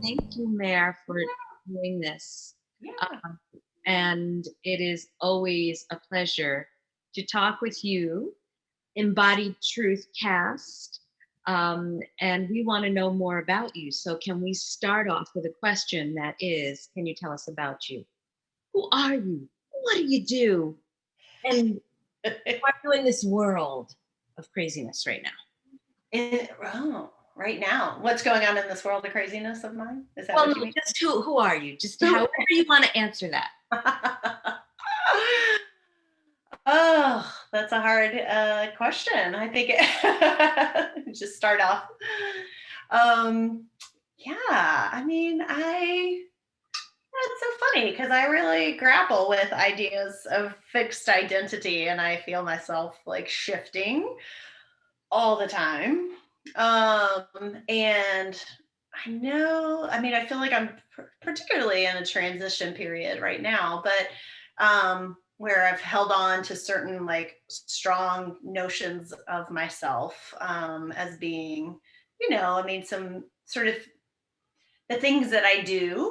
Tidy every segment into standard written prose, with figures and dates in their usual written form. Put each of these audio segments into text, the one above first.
Thank you, Mair, for doing this. Yeah. And it is always a pleasure to talk with you, Embodied Truth Cast. And we want to know more about you. So can we start off with a question that is, can you tell us about you? Who are you? What do you do? And what are you in this world of craziness right now? Right now, what's going on in this world of craziness of mine? Is that Well, what no, you mean? just who are you? Just however you want to answer that. Oh, that's a hard question. I think just start off. Yeah, I mean, it's so funny because I really grapple with ideas of fixed identity, and I feel myself like shifting all the time. And I feel like I'm particularly in a transition period right now, but where I've held on to certain like strong notions of myself as being, some sort of the things that I do,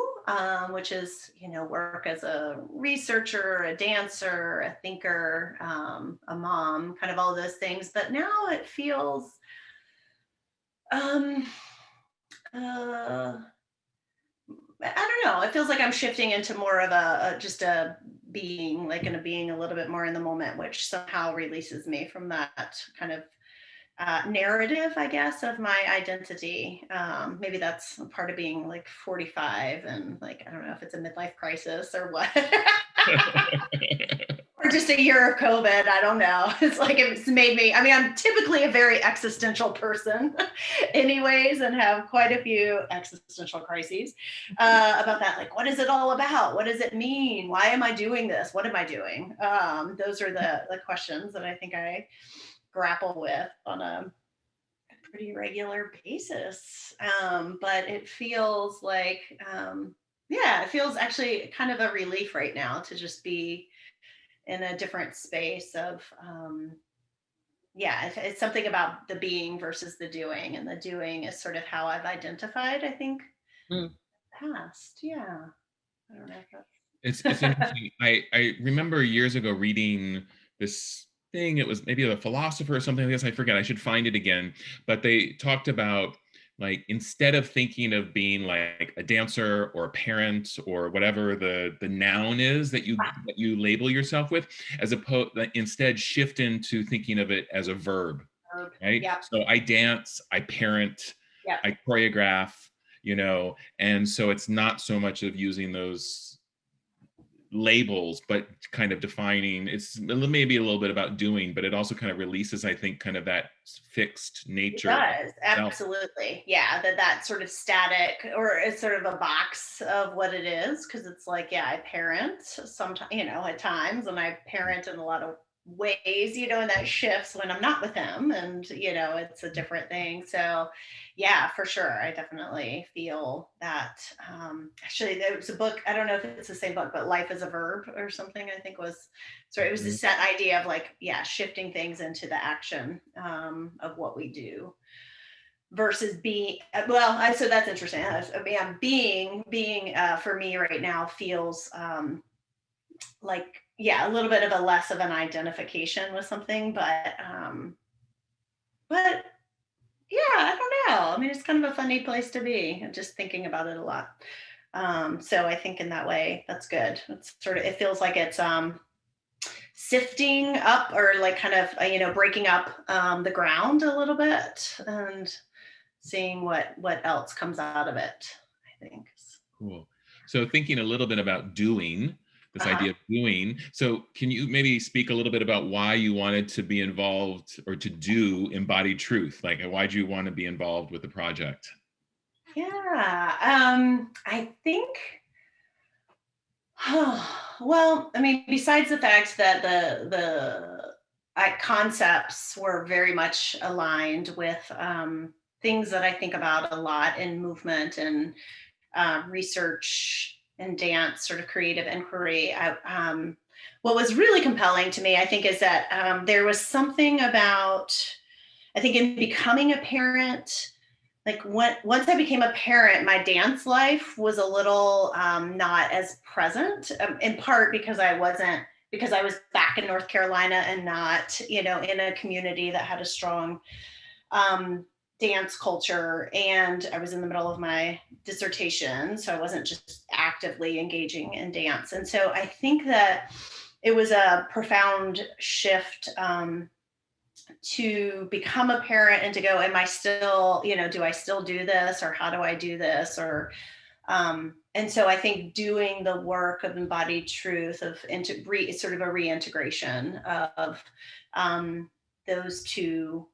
which is, work as a researcher, a dancer, a thinker, a mom, kind of all those things. But now it feels, um, uh, I don't know. It feels like I'm shifting into more of just a being, like in a being a little bit more in the moment, which somehow releases me from that kind of narrative, I guess, of my identity. Maybe that's a part of being like 45 and like, I don't know if it's a midlife crisis or what. Or just a year of COVID. I don't know. It's like it's made me, I'm typically a very existential person anyways, and have quite a few existential crises about that. Like, what is it all about? What does it mean? Why am I doing this? What am I doing? Those are the questions that I think I grapple with on a pretty regular basis. But it feels like, it feels actually kind of a relief right now to just be in a different space of, it's something about the being versus the doing. And the doing is sort of how I've identified, I think, past. Yeah. I don't know if that's... It's interesting. I remember years ago reading this thing. It was maybe a philosopher or something like this. I forget. I should find it again. But they talked about like instead of thinking of being like a dancer or a parent or whatever the noun is that you label yourself with, as opposed instead shift into thinking of it as a verb. Right. Yep. So I dance, I parent, Yep. I choreograph, and so it's not so much of using those labels, but kind of defining. It's maybe a little bit about doing, but it also kind of releases, I think, kind of that fixed nature. It does, absolutely. Yeah, that sort of static, or it's sort of a box of what it is, because it's like, I parent sometimes, at times, and I parent in a lot of ways, and that shifts when I'm not with him, and it's a different thing. So yeah, for sure, I definitely feel that. Actually, there was a book, I don't know if it's the same book, but Life is a Verb or something, I think was. So it was this set idea of like, shifting things into the action of what we do versus being. So that's interesting. Being for me right now feels like, a little bit of a less of an identification with something, but I don't know. It's kind of a funny place to be. I'm just thinking about it a lot. So I think in that way, that's good. It's sort of, it feels like it's sifting up, or like kind of, breaking up the ground a little bit and seeing what else comes out of it, I think. Cool. So thinking a little bit about doing, this idea of doing. So can you maybe speak a little bit about why you wanted to be involved or to do Embodied Truth? Like, why'd you want to be involved with the project? Yeah, I think, well, besides the fact that the concepts were very much aligned with things that I think about a lot in movement and research and dance, sort of creative inquiry. What was really compelling to me, I think, is that there was something about, I think, in becoming a parent, like once I became a parent, my dance life was a little not as present, in part because I was back in North Carolina and not, in a community that had a strong dance culture. And I was in the middle of my dissertation, so I wasn't just actively engaging in dance. And so I think that it was a profound shift to become a parent and to go, am I still, do I still do this, or how do I do this? Or and so I think doing the work of embodied truth, of sort of a reintegration of those two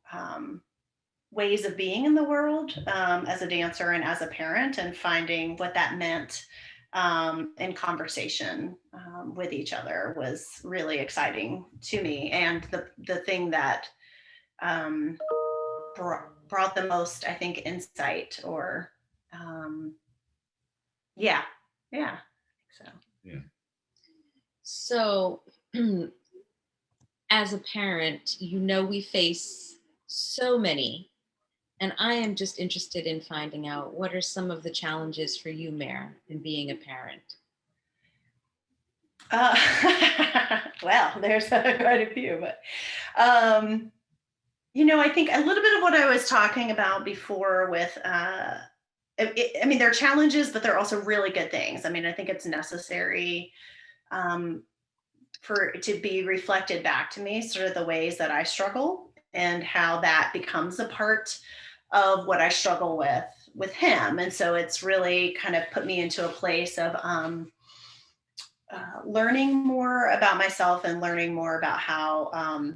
ways of being in the world, as a dancer and as a parent, and finding what that meant in conversation with each other, was really exciting to me. And the thing that brought the most, I think, insight, or yeah. So Yeah. So, as a parent, we face so many, and I am just interested in finding out, what are some of the challenges for you, Mair, in being a parent? well, there's quite a few, but I think a little bit of what I was talking about before with there are challenges, but they're also really good things. I mean, I think it's necessary for it to be reflected back to me, sort of the ways that I struggle and how that becomes a part of what I struggle with him. And so it's really kind of put me into a place of learning more about myself and learning more about how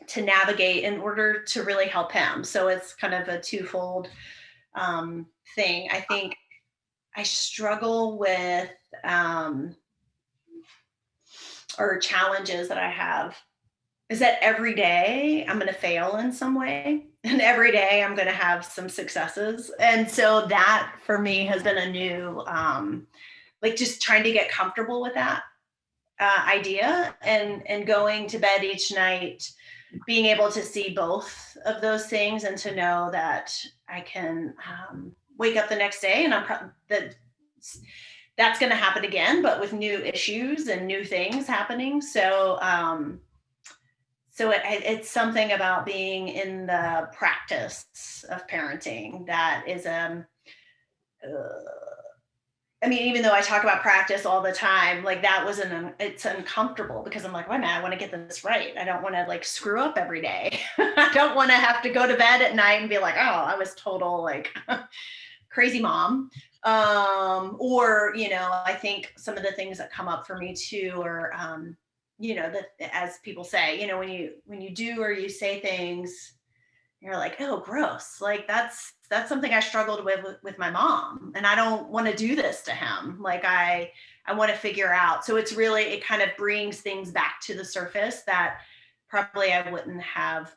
to navigate in order to really help him. So it's kind of a twofold thing. I think I struggle with or challenges that I have is that every day I'm going to fail in some way, and every day I'm going to have some successes. And so that for me has been a new, like, just trying to get comfortable with that idea, and going to bed each night being able to see both of those things, and to know that I can wake up the next day and that's going to happen again, but with new issues and new things happening. So it's something about being in the practice of parenting that is even though I talk about practice all the time, like, that was it's uncomfortable, because I'm like, wait a minute, I want to get this right. I don't want to, like, screw up every day. I don't want to have to go to bed at night and be like, oh, I was total, like, crazy mom. Or, I think some of the things that come up for me too are, that, as people say, when you do or you say things, you're like, oh, gross. Like, that's something I struggled with my mom, and I don't want to do this to him. Like, I want to figure out. So it's really, it kind of brings things back to the surface that probably I wouldn't have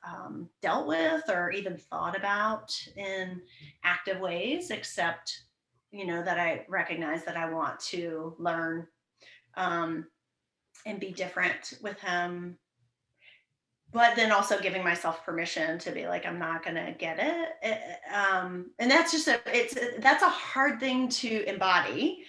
dealt with or even thought about in active ways, except, that I recognize that I want to learn and be different with him. But then also giving myself permission to be like, I'm not going to get it. And that's just that's a hard thing to embody.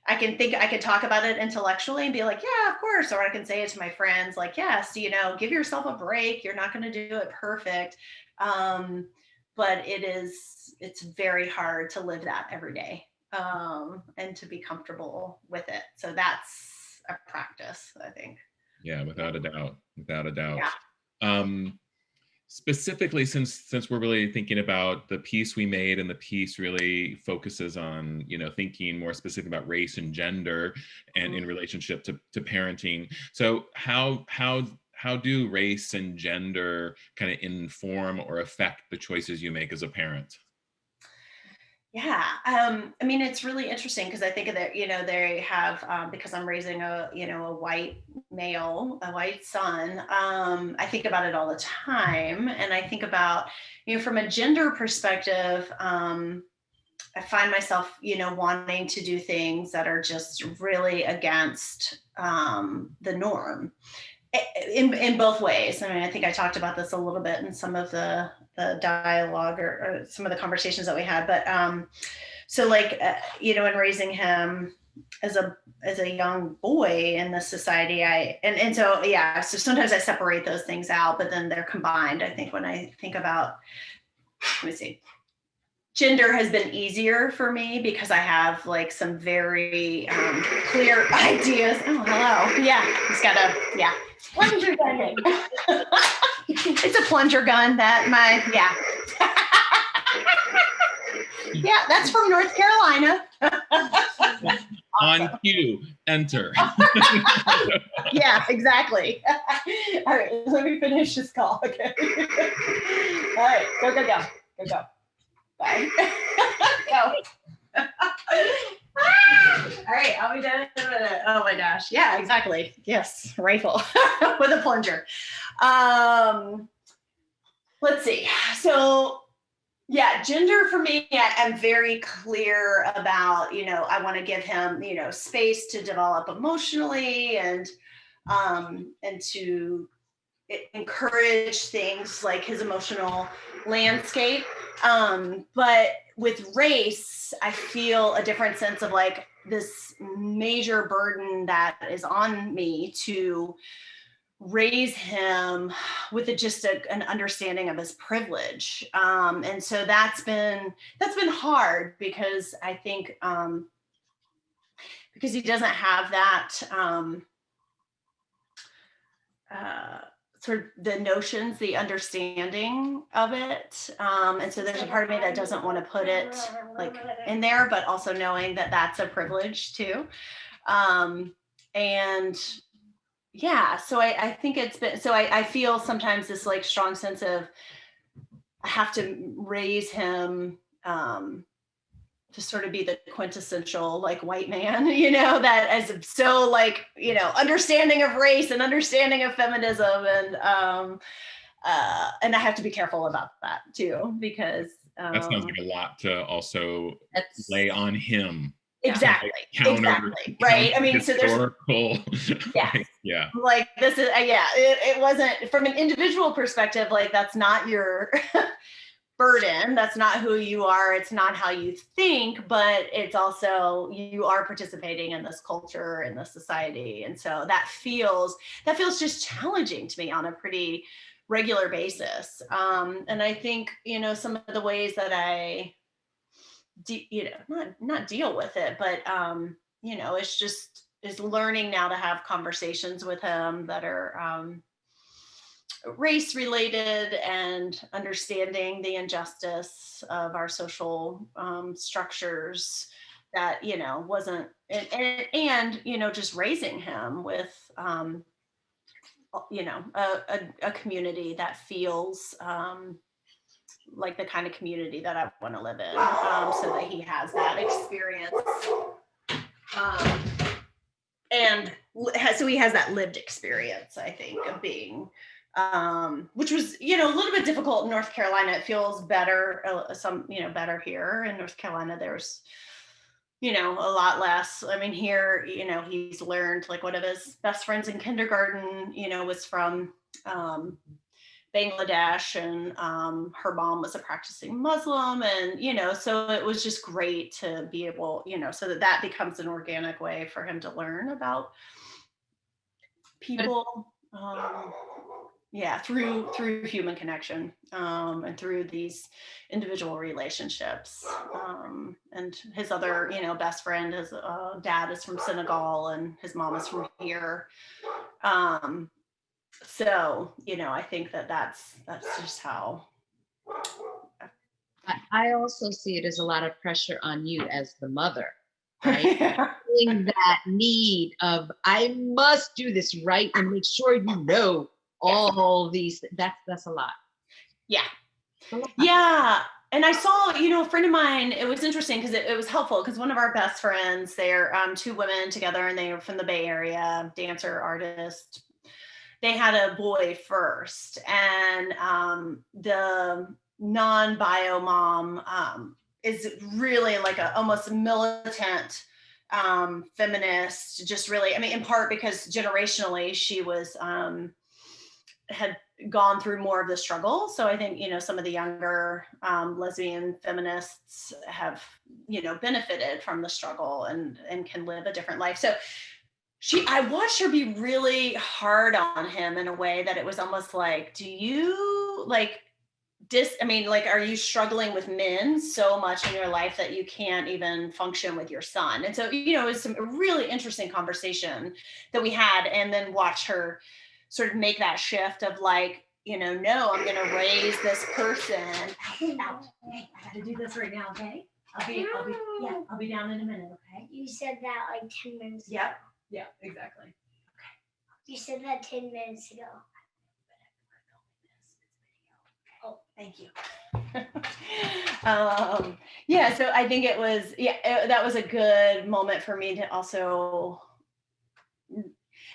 I can talk about it intellectually and be like, yeah, of course. Or I can say it to my friends, like, yes, give yourself a break. You're not going to do it perfect. But it's very hard to live that every day, and to be comfortable with it. So that's a practice, I think. Yeah, without a doubt. Yeah. Specifically, since we're really thinking about the piece we made, and the piece really focuses on, thinking more specific about race and gender, and in relationship to parenting. So how do race and gender kind of inform or affect the choices you make as a parent? Yeah. It's really interesting, because I think that, they have, because I'm raising a white male, a white son, I think about it all the time. And I think about, from a gender perspective, I find myself, wanting to do things that are just really against the norm in both ways. I mean, I think I talked about this a little bit in some of the the dialogue or some of the conversations that we had. But so like, you know, in raising him as a young boy in this society, and so yeah, so sometimes I separate those things out, but then they're combined. I think when I think about, let me see, gender has been easier for me because I have like some very clear ideas. Oh, hello. Yeah, it's got a, yeah. Plunger gun. It's a plunger gun that yeah. Yeah, that's from North Carolina. On cue, enter. Yeah, exactly. All right, let me finish this call. Okay. All right, go. Bye. Go. All right, I'll be done in a minute. Oh my gosh. Yeah, exactly. Yes, rifle with a plunger. Let's see. So yeah, gender for me, I'm very clear about, you know, I want to give him, you know, space to develop emotionally and to encourage things like his emotional landscape. But with race, I feel a different sense of like this major burden that is on me to raise him with an understanding of his privilege. And so that's been hard because I think because he doesn't have that sort of the notions, the understanding of it. And so there's a part of me that doesn't want to put it like in there, but also knowing that that's a privilege too. And yeah, so I think it's been, so I feel sometimes this like strong sense of I have to raise him to sort of be the quintessential like white man, you know, that is so like, you know, understanding of race and understanding of feminism, and I have to be careful about that too, because that sounds like a lot to also lay on him. Exactly. Like exactly. Right. I mean, so there's yeah. Yeah. Like this is it wasn't from an individual perspective, like that's not your burden, that's not who you are, it's not how you think, but it's also you are participating in this culture and this society, and so that feels just challenging to me on a pretty regular basis. And I think, you know, some of the ways that I you know, not deal with it, but you know, it's just is learning now to have conversations with him that are race related and understanding the injustice of our social structures that, you know, wasn't and you know, just raising him with you know, a community that feels like the kind of community that I want to live in, so that he has that experience. And so he has that lived experience, I think, of being, which was, you know, a little bit difficult in North Carolina. It feels better, better here in North Carolina. There's, you know, a lot less. I mean, here, you know, he's learned, like one of his best friends in kindergarten, you know, was from Bangladesh, and her mom was a practicing Muslim, and you know, so it was just great to be able, you know, so that becomes an organic way for him to learn about people, through human connection, and through these individual relationships. And his other, you know, best friend, his dad is from Senegal and his mom is from here. So, you know, I think that's just how. I also see it as a lot of pressure on you as the mother, right? Feeling that need of, I must do this right and make sure you know all these, that's a lot. Yeah. Yeah. And I saw, you know, a friend of mine, it was interesting because it was helpful because one of our best friends, they're two women together and they were from the Bay Area, dancer, artist. They had a boy first, and the non-bio mom is really like a almost militant feminist, just really, I mean, in part because generationally she was had gone through more of the struggle. So I think, some of the younger lesbian feminists have, benefited from the struggle and can live a different life. So I watched her be really hard on him in a way that it was almost like, do you are you struggling with men so much in your life that you can't even function with your son? And so, it was some really interesting conversation that we had, and then watch her sort of make that shift of like, no, I'm going to raise this person. Out. Hey, I got to do this right now. Okay. I'll be down in a minute. Okay. You said that like 10 minutes ago. Yep. Yeah, exactly. Okay. You said that 10 minutes ago. Oh, thank you. So I think it was, that was a good moment for me to also,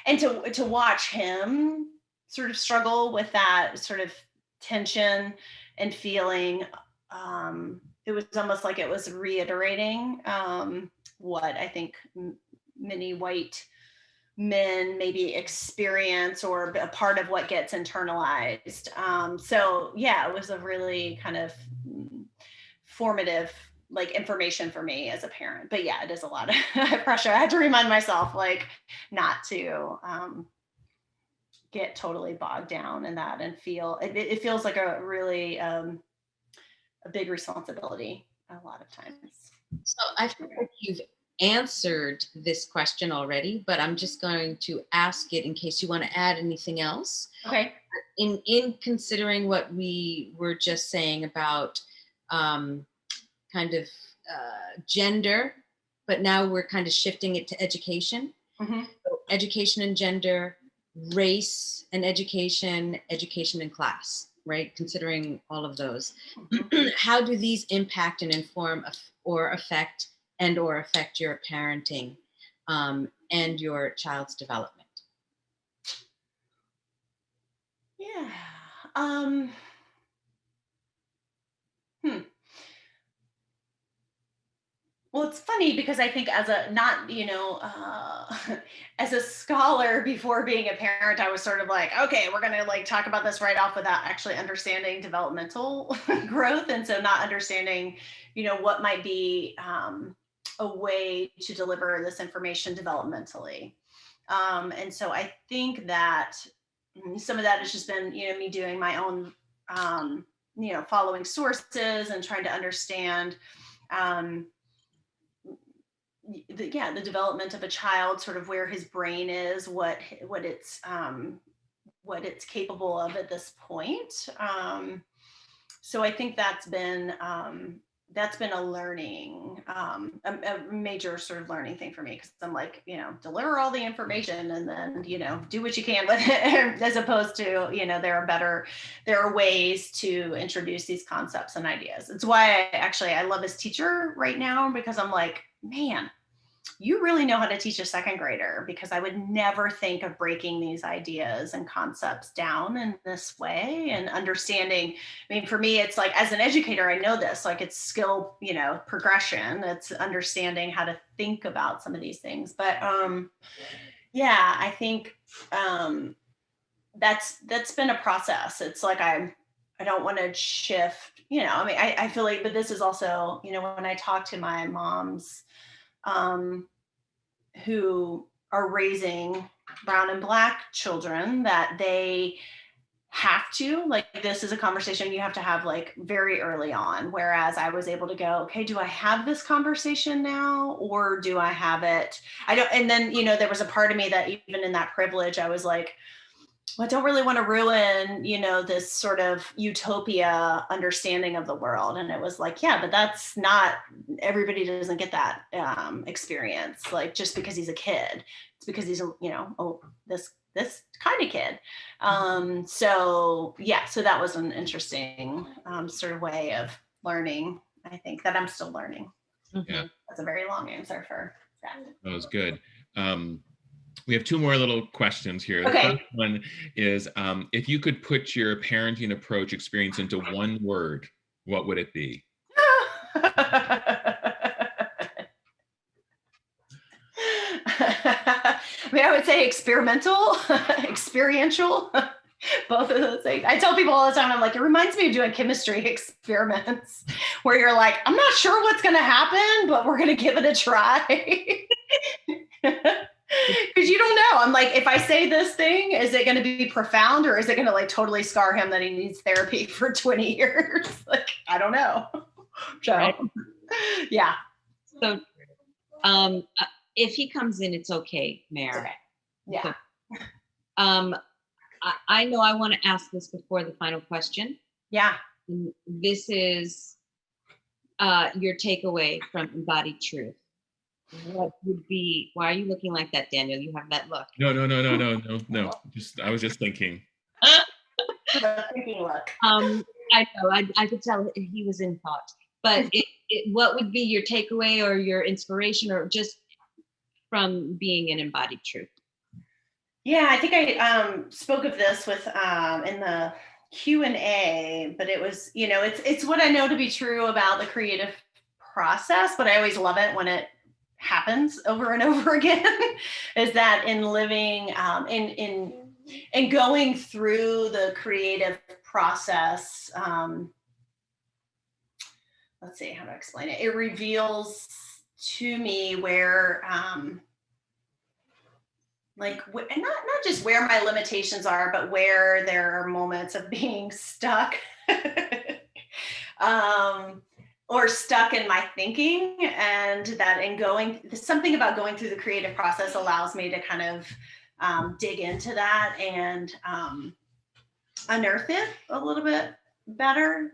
and to watch him sort of struggle with that sort of tension and feeling. It was almost like it was reiterating what I think many white men maybe experience, or a part of what gets internalized. It was a really kind of formative information for me as a parent. But yeah, it is a lot of pressure. I had to remind myself not to get totally bogged down in that, and feel it feels like a really a big responsibility a lot of times. So I feel like you've answered this question already, but I'm just going to ask it in case you want to add anything else. Okay. In considering what we were just saying about gender, but now we're kind of shifting it to education. Mm-hmm. So education and gender, race and education and class, right? Considering all of those. Mm-hmm. How do these impact and inform or affect your parenting and your child's development? Yeah. Well, it's funny because I think as a as a scholar before being a parent, I was sort of like, okay, we're going to talk about this right off without actually understanding developmental growth. And so not understanding, what might be a way to deliver this information developmentally. And so I think that some of that has just been, me doing my own, following sources and trying to understand the development of a child, sort of where his brain is, what it's capable of at this point. So I think that's been a learning, a major sort of learning thing for me, because I'm like, deliver all the information and then, do what you can with it, as opposed to, there are ways to introduce these concepts and ideas. It's why I love his teacher right now, because I'm like, man, you really know how to teach a second grader, because I would never think of breaking these ideas and concepts down in this way and understanding. I mean, for me, it's like, as an educator, I know this, it's skill, progression. It's understanding how to think about some of these things. But I think that's been a process. It's like, I don't want to shift, I feel like, but this is also, when I talk to my moms, who are raising brown and Black children, that they have to, this is a conversation you have to have very early on. Whereas I was able to go, okay, do I have this conversation now, or do I have it? I don't. And then, there was a part of me that even in that privilege, I was like, well, I don't really want to ruin, this sort of utopia understanding of the world. And it was like, yeah, but that's not, everybody doesn't get that experience. Just because he's a kid, it's because he's this kind of kid. So that was an interesting sort of way of learning, I think, that I'm still learning. Yeah. That's a very long answer for that. That was good. We have two more little questions here. Okay. The first one is, if you could put your parenting approach experience into one word, what would it be? I mean, I would say experimental, experiential. Both of those things. I tell people all the time, I'm like, it reminds me of doing chemistry experiments where you're like, I'm not sure what's going to happen, but we're going to give it a try. Because you don't know. I'm like, if I say this thing, is it going to be profound, or is it going to like totally scar him that he needs therapy for 20 years? Like, I don't know. So, Right. yeah. So, if he comes in, it's okay, Mair. Okay. Yeah. So, I know I want to ask this before the final question. Yeah. This is your takeaway from Embodied Truth. What would be, why are you looking like that, Daniel? You have that look. No. I was just thinking. The thinking look. I know, I could tell he was in thought. But what would be your takeaway or your inspiration, or just from being an Embodied Truth? Yeah, I think I spoke of this with in the Q&A, but it was, it's what I know to be true about the creative process, but I always love it when it happens over and over again, is that in living, in going through the creative process, let's see how to explain it. It reveals to me where, and not just where my limitations are, but where there are moments of being stuck or stuck in my thinking, and that something about going through the creative process allows me to kind of dig into that and unearth it a little bit better.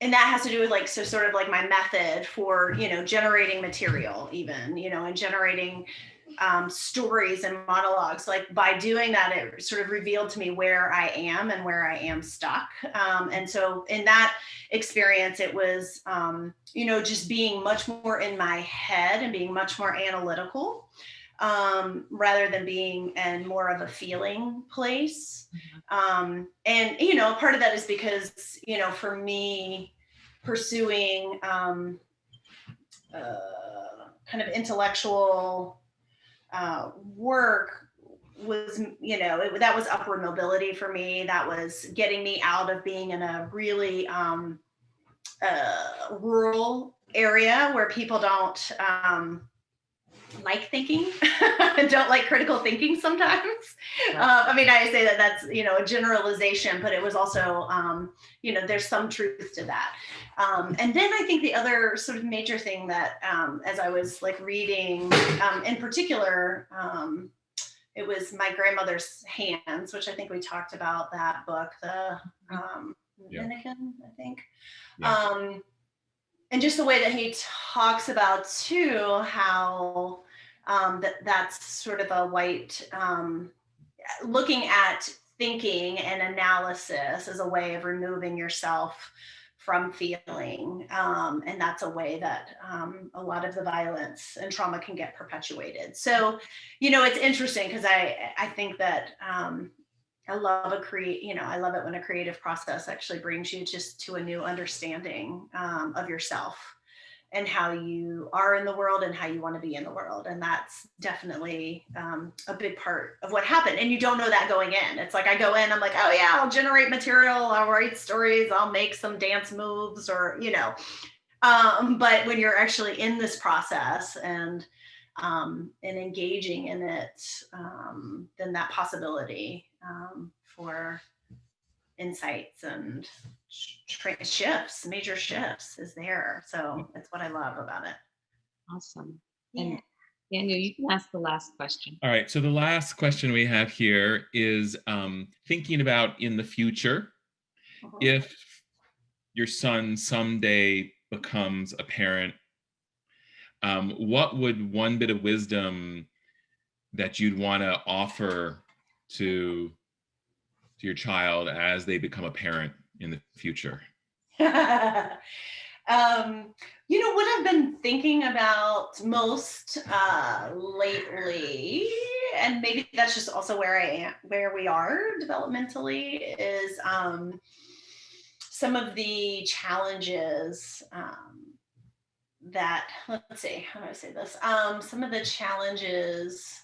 And that has to do with sort of like my method for, generating material even, and generating stories and monologues. Like by doing that, it sort of revealed to me where I am and where I am stuck. And so in that experience, it was, just being much more in my head and being much more analytical, rather than being in more of a feeling place. And, part of that is because, for me, pursuing kind of intellectual work was, that was upward mobility for me. That was getting me out of being in a really rural area where people don't like thinking and don't like critical thinking sometimes. I say that that's, a generalization, but it was also, there's some truth to that. And then I think the other sort of major thing that, as I was reading, in particular, it was my grandmother's hands, which I think we talked about that book, the Minikin, I think. Yeah. And just the way that he talks about too, how that's sort of a white, looking at thinking and analysis as a way of removing yourself from feeling. And that's a way that a lot of the violence and trauma can get perpetuated. So, it's interesting because I think that I love I love it when a creative process actually brings you just to a new understanding of yourself and how you are in the world and how you want to be in the world. And that's definitely a big part of what happened. And you don't know that going in. It's like I go in, I'm like, oh yeah, I'll generate material, I'll write stories, I'll make some dance moves, or, but when you're actually in this process and engaging in it, then that possibility for insights and major shifts is there. So that's what I love about it. Awesome. And Daniel, you can ask the last question. All right. So the last question we have here is thinking about in the future, if your son someday becomes a parent, what would one bit of wisdom that you'd want to offer to your child as they become a parent in the future? What I've been thinking about most lately, and maybe that's just also where we are developmentally, is some of the challenges that, let's see, how do I say this? Some of the challenges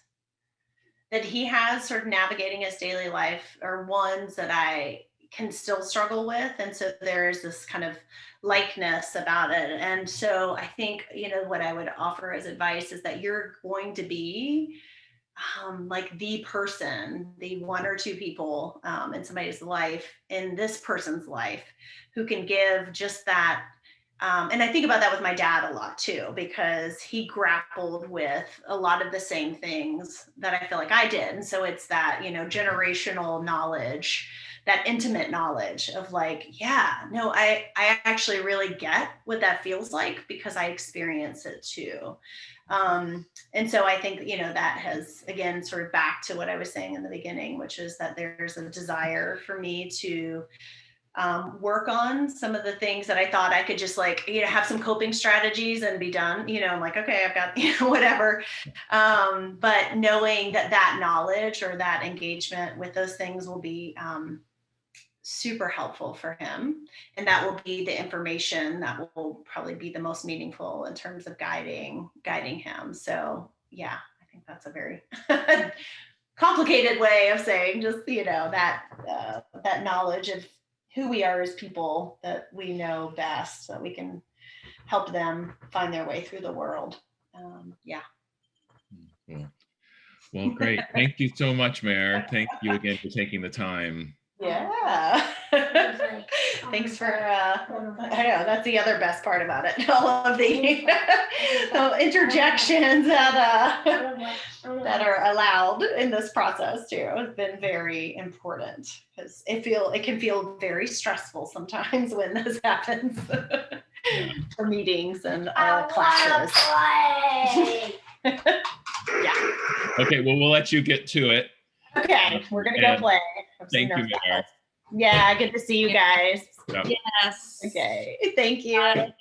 that he has sort of navigating his daily life are ones that I can still struggle with. And so there's this kind of likeness about it. And so I think, what I would offer as advice is that you're going to be like the person, the one or two people in somebody's life, in this person's life, who can give just that. And I think about that with my dad a lot too, because he grappled with a lot of the same things that I feel like I did. And so it's that, generational knowledge, that intimate knowledge of like, yeah, no, I actually really get what that feels like because I experience it too. And so I think, that has, again, sort of back to what I was saying in the beginning, which is that there's a desire for me to work on some of the things that I thought I could just like, have some coping strategies and be done, I'm like, okay, I've got, whatever. But knowing that knowledge or that engagement with those things will be super helpful for him. And that will be the information that will probably be the most meaningful in terms of guiding him. So yeah, I think that's a very complicated way of saying just, that knowledge of who we are as people, that we know best, so we can help them find their way through the world. Yeah. Cool. Well, great. Thank you so much, Mair. Thank you again for taking the time. Yeah. Thanks for, I know, that's the other best part about it. All of the interjections that are allowed in this process too has been very important, because it can feel very stressful sometimes when this happens for meetings and classes. Yeah. Okay, well, we'll let you get to it. Okay, we're gonna go play. Thank you, Mair. Yeah, good to see you guys. Yep. Yes. Okay, thank you. Bye.